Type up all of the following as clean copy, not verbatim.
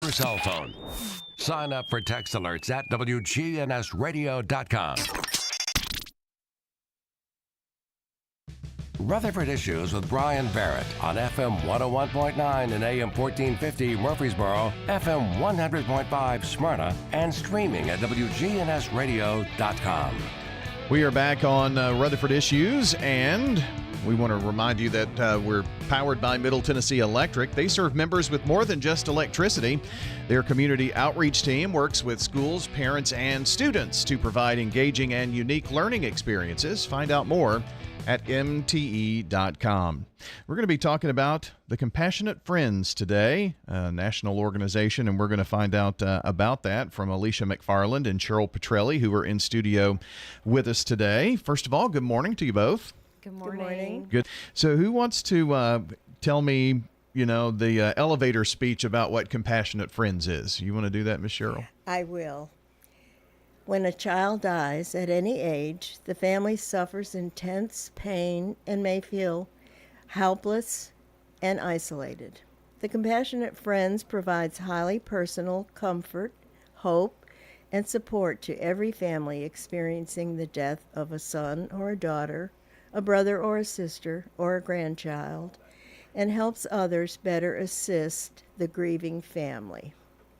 your cell phone. Sign up for text alerts at WGNSradio.com. Rutherford Issues with Brian Barrett on FM 101.9 and AM 1450 Murfreesboro, FM 100.5 Smyrna, and streaming at WGNSradio.com. We are back on Rutherford Issues, and we want to remind you that we're powered by Middle Tennessee Electric. They serve members with more than just electricity. Their community outreach team works with schools, parents, and students to provide engaging and unique learning experiences. Find out more at mte.com. We're going to be talking about the Compassionate Friends today, a national organization, and we're going to find out about that from Alicia McFarland and Cheryl Petrelli, who are in studio with us today. First of all, good morning to you both. Good morning. Good. So who wants to tell me, the elevator speech about what Compassionate Friends is? You want to do that, Miss Cheryl? I will. When a child dies at any age, the family suffers intense pain and may feel helpless and isolated. The Compassionate Friends provides highly personal comfort, hope, and support to every family experiencing the death of a son or a daughter, a brother or a sister, or a grandchild, and helps others better assist the grieving family.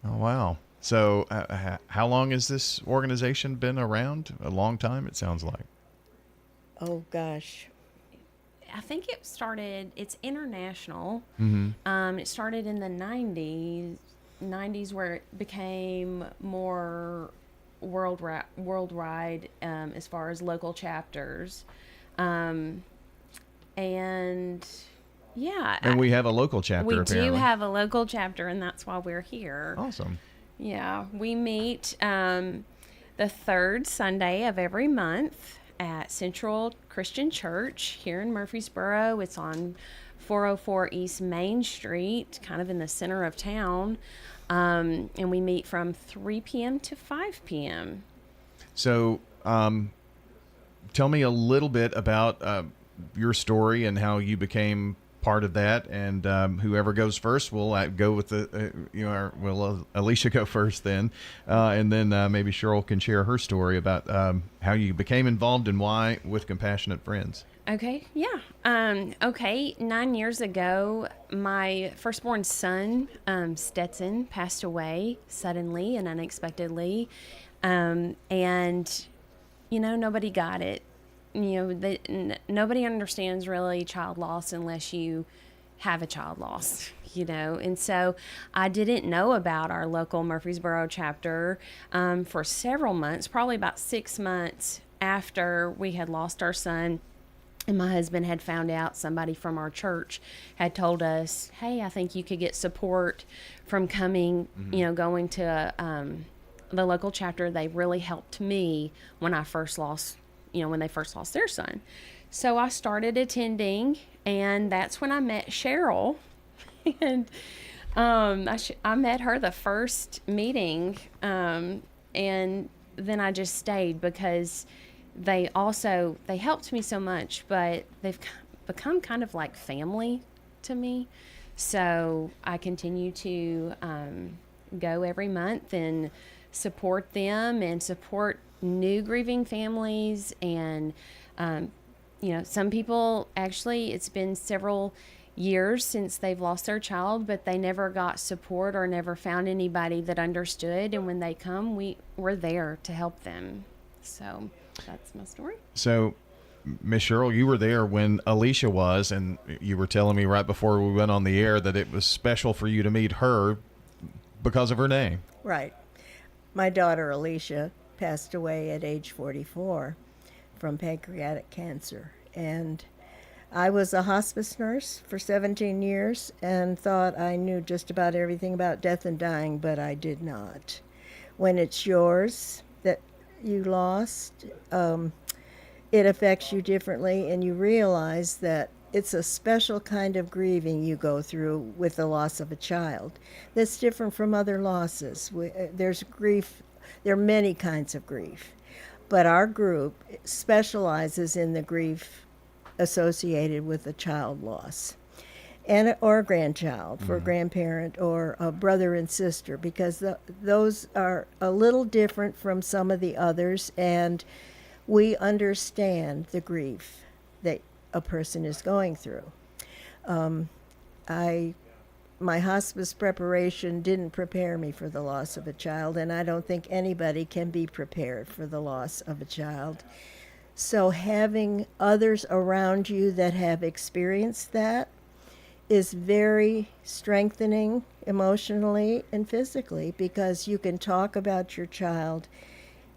Oh, wow. So how long has this organization been around? A long time, it sounds like. Oh, gosh. I think it's international. Mm-hmm. It started in the 90s where it became more worldwide as far as local chapters. And yeah. And we have a local chapter, we apparently. do have a local chapter, and that's why we're here. Awesome. Yeah, we meet the third Sunday of every month at Central Christian Church here in Murfreesboro. It's on 404 East Main Street, kind of in the center of town. And we meet from 3 p.m. to 5 p.m. So tell me a little bit about your story and how you became part of that, and whoever goes first will go with Alicia go first then, and then maybe Cheryl can share her story about how you became involved and why with Compassionate Friends. Okay, yeah. 9 years ago, my firstborn son, Stetson, passed away suddenly and unexpectedly, and nobody got it. Nobody understands really child loss unless you have a child loss, and so I didn't know about our local Murfreesboro chapter for several months, probably about 6 months after we had lost our son. And my husband had found out, somebody from our church had told us, hey, I think you could get support from coming, going to the local chapter. They really helped me when I first lost when they first lost their son. So I started attending, and that's when I met Cheryl. And I met her the first meeting, and then I just stayed because they helped me so much, but they've become kind of like family to me. So I continue to go every month and support them and support new grieving families. And some people, actually, it's been several years since they've lost their child, but they never got support or never found anybody that understood, and when they come, we're there to help them. So that's my story. So Miss Cheryl, you were there when Alicia was, and you were telling me right before we went on the air that it was special for you to meet her because of her name. Right. My daughter Alicia passed away at age 44 from pancreatic cancer. And I was a hospice nurse for 17 years and thought I knew just about everything about death and dying, but I did not. When it's yours that you lost, it affects you differently, and you realize that it's a special kind of grieving you go through with the loss of a child that's different from other losses. There's grief. There are many kinds of grief, but our group specializes in the grief associated with a child loss. and or a grandchild for a grandparent or a brother and sister, because those are a little different from some of the others, and we understand the grief that a person is going through. My hospice preparation didn't prepare me for the loss of a child, and I don't think anybody can be prepared for the loss of a child. So having others around you that have experienced that is very strengthening emotionally and physically, because you can talk about your child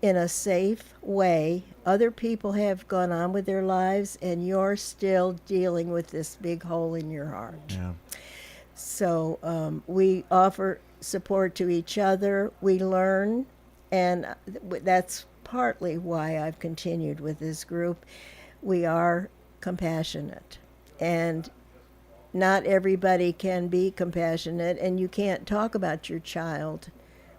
in a safe way. Other people have gone on with their lives, and you're still dealing with this big hole in your heart. Yeah. So we offer support to each other. We learn, and that's partly why I've continued with this group. We are compassionate, and not everybody can be compassionate, and you can't talk about your child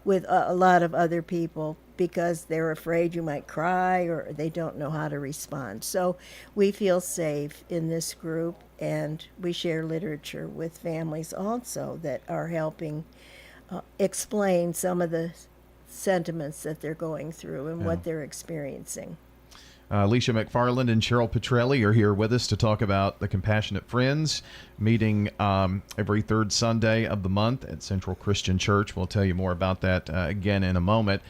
with a lot of other people because they're afraid you might cry or they don't know how to respond. So we feel safe in this group, and we share literature with families also that are helping explain some of the sentiments that they're going through and what they're experiencing. Alicia McFarland and Cheryl Petrelli are here with us to talk about the Compassionate Friends meeting every third Sunday of the month at Central Christian Church. We'll tell you more about that again in a moment.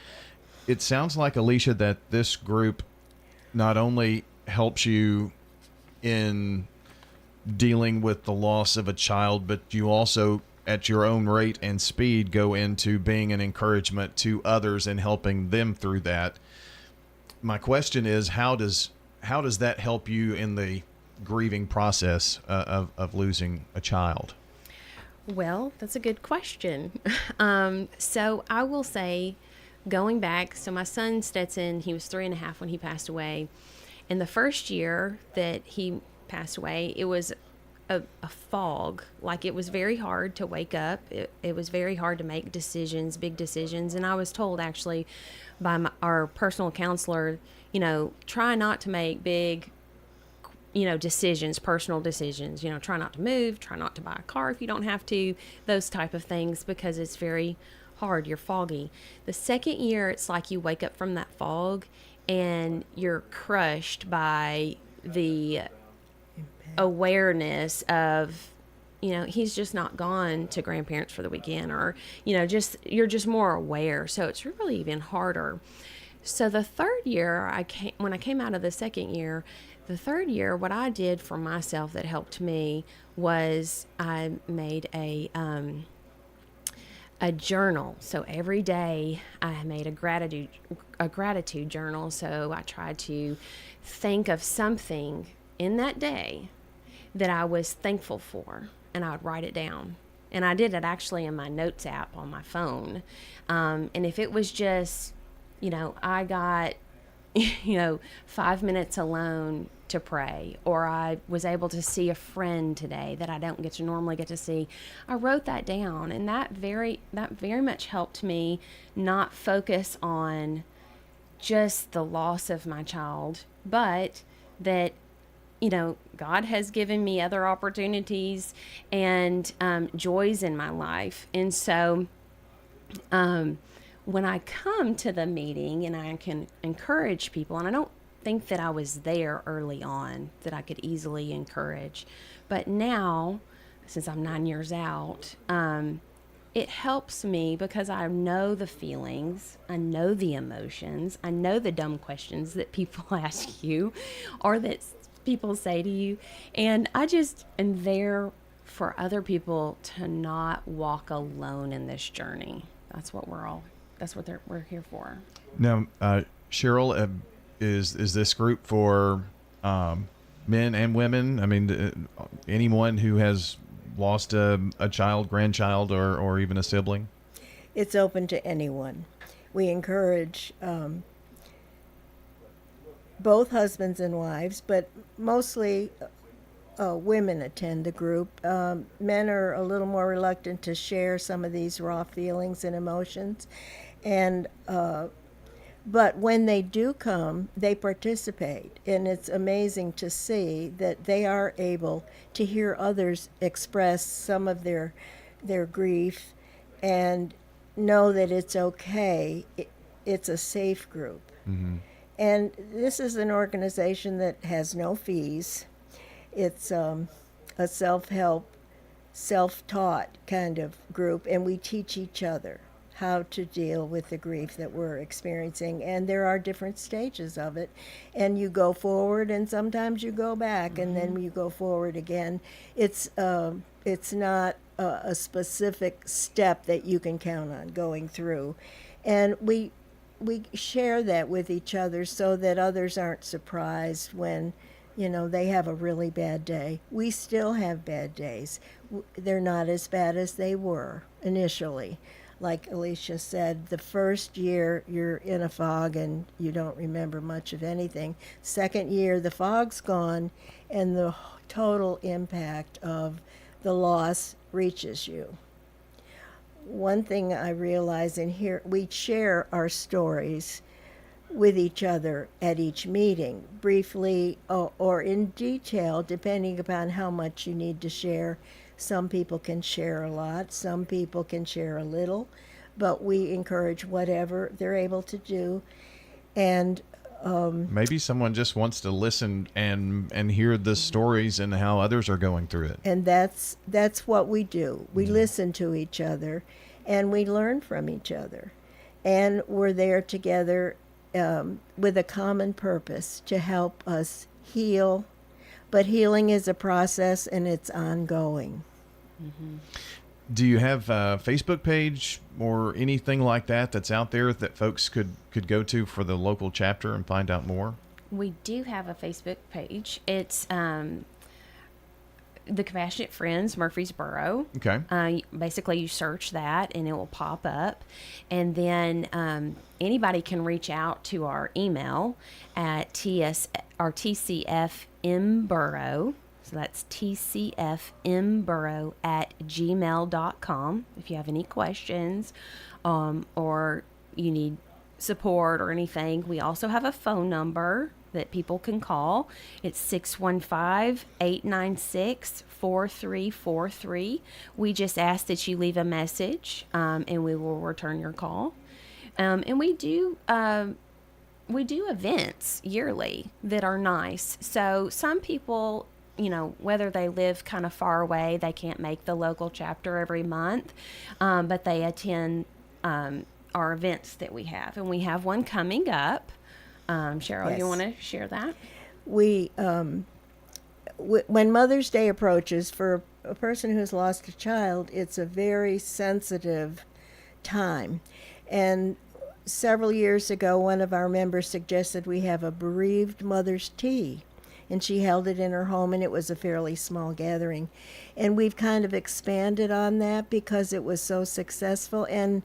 It sounds like, Alicia, that this group not only helps you in dealing with the loss of a child, but you also, at your own rate and speed, go into being an encouragement to others and helping them through that. My question is, how does that help you in the grieving process of losing a child? Well, that's a good question. So I will say, going back, so my son Stetson, he was 3.5 when he passed away. And the first year that he passed away, it was a fog. Like, it was very hard to wake up. It was very hard to make decisions, big decisions. And I was told, actually, by our personal counselor, try not to make big, decisions, personal decisions. Try not to move, try not to buy a car if you don't have to, those type of things, because it's very hard. You're foggy. The second year, it's like you wake up from that fog and you're crushed by the awareness of, he's just not gone to grandparents for the weekend, or, you're just more aware. So it's really even harder. So the third year, when I came out of the second year, the third year, what I did for myself that helped me was I made a journal. So every day I made a gratitude journal. So I tried to think of something in that day that I was thankful for, and I would write it down. And I did it actually in my notes app on my phone. And if it was just, I got, 5 minutes alone to pray, or I was able to see a friend today that I don't normally get to see, I wrote that down. And that very much helped me not focus on just the loss of my child, but that, God has given me other opportunities and joys in my life. And so when I come to the meeting and I can encourage people, and I don't think that I was there early on that I could easily encourage, but now, since I'm 9 years out, it helps me because I know the feelings, I know the emotions, I know the dumb questions that people ask you or that people say to you, and I just am there for other people to not walk alone in this journey. That's what we're here for. Now, Cheryl, is this group for men and women? I mean, anyone who has lost a child, grandchild, or even a sibling? It's open to anyone. We encourage both husbands and wives, but mostly women attend the group. Men are a little more reluctant to share some of these raw feelings and emotions. And But when they do come, they participate, and it's amazing to see that they are able to hear others express some of their grief and know that it's okay. It's a safe group. And this is an organization that has no fees. It's a self-help, self-taught kind of group, and we teach each other how to deal with the grief that we're experiencing. And there are different stages of it, and you go forward and sometimes you go back, and then you go forward again. It's not a specific step that you can count on going through, and we share that with each other so that others aren't surprised when they have a really bad day. We still have bad days. They're not as bad as they were initially. Like Alicia said, the first year you're in a fog and you don't remember much of anything. Second year, the fog's gone and the total impact of the loss reaches you. One thing I realize in here, we share our stories with each other at each meeting, briefly or in detail, depending upon how much you need to share. Some people can share a lot, some people can share a little, but we encourage whatever they're able to do. And maybe someone just wants to listen and hear the stories and how others are going through it. And that's what we do. We listen to each other, and we learn from each other. And we're there together with a common purpose to help us heal. But healing is a process, and it's ongoing. Do you have a Facebook page or anything like that that's out there that folks could go to for the local chapter and find out more? We do have a Facebook page. It's the Compassionate Friends Murfreesboro. Okay. Basically, you search that and it will pop up. And then anybody can reach out to our email at TCFmborough. So that's tcfmborough@gmail.com if you have any questions or you need support or anything. We also have a phone number that people can call. It's 615-896-4343. We just ask that you leave a message and we will return your call. And we do events yearly that are nice. So some people, whether they live kind of far away, they can't make the local chapter every month, but they attend our events that we have. And we have one coming up. Cheryl, Yes. You want to share that? We, when Mother's Day approaches, for a person who's lost a child, it's a very sensitive time. And several years ago, one of our members suggested we have a bereaved mother's tea. And she held it in her home, and it was a fairly small gathering. And we've kind of expanded on that because it was so successful and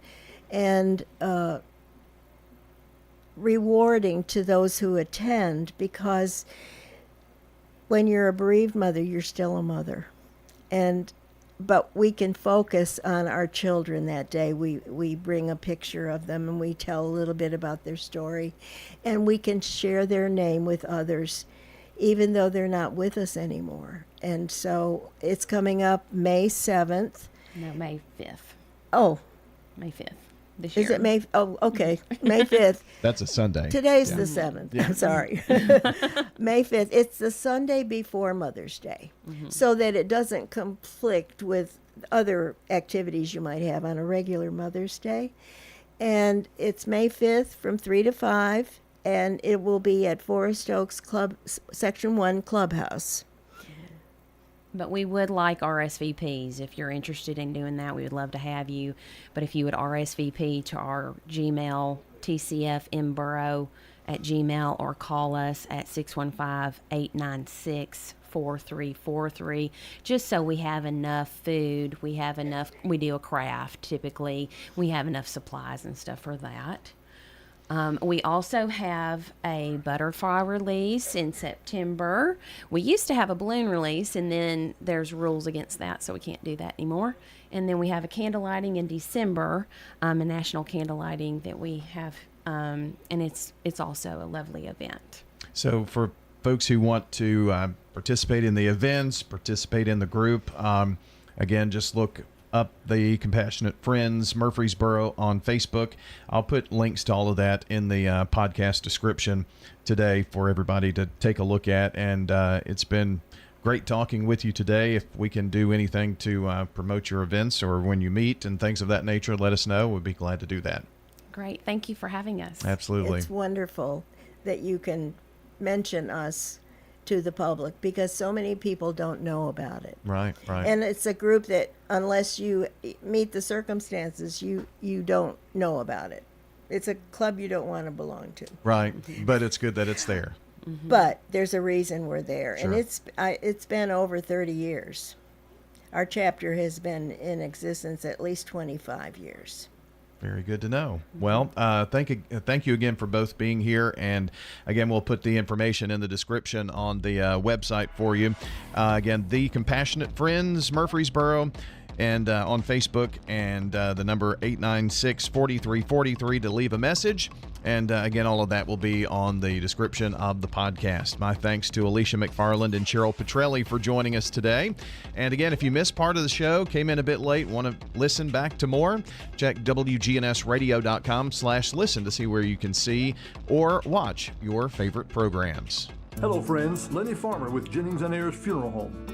rewarding to those who attend, because when you're a bereaved mother, you're still a mother. But we can focus on our children that day. We bring a picture of them and we tell a little bit about their story, and we can share their name with others even though they're not with us anymore. And so it's coming up May 7th. No, May 5th. Oh, May 5th this year. is it May? Oh, okay. May 5th. That's a Sunday. Today's the 7th. I'm sorry. May 5th. It's the Sunday before Mother's Day, so that it doesn't conflict with other activities you might have on a regular Mother's Day. And it's May 5th from 3 to 5, and it will be at Forest Oaks Club, Section 1 Clubhouse. But we would like RSVPs. If you're interested in doing that, we would love to have you. But if you would RSVP to our Gmail, tcfmborough@gmail, or call us at 615-896-4343, just so we have enough food. We do a craft typically. We have enough supplies and stuff for that. We also have a butterfly release in September. We used to have a balloon release, and then there's rules against that, so we can't do that anymore. And then we have a candle lighting in December, a national candle lighting that we have and it's also a lovely event. So for folks who want to participate in the events, participate in the group, again, just look up the Compassionate Friends Murfreesboro on Facebook. I'll put links to all of that in the podcast description today for everybody to take a look at. And it's been great talking with you today. If we can do anything to promote your events or when you meet and things of that nature, let us know. We'd be glad to do that. Great. Thank you for having us. Absolutely. It's wonderful that you can mention us to the public because so many people don't know about it. Right. And it's a group that unless you meet the circumstances, you don't know about it. It's a club you don't want to belong to. Right. But it's good that it's there. But there's a reason we're there. Sure. And it's been over 30 years. Our chapter has been in existence at least 25 years. Very good to know. Well, thank you again for both being here. And again, we'll put the information in the description on the website for you. Again, The Compassionate Friends Murfreesboro, and on Facebook, and the number 896-4343 to leave a message. And again, all of that will be on the description of the podcast. My thanks to Alicia McFarland and Cheryl Petrelli for joining us today. And again, if you missed part of the show, came in a bit late, want to listen back to more, check WGNSradio.com/listen to see where you can see or watch your favorite programs. Hello friends, Lenny Farmer with Jennings & Ayers Funeral Home.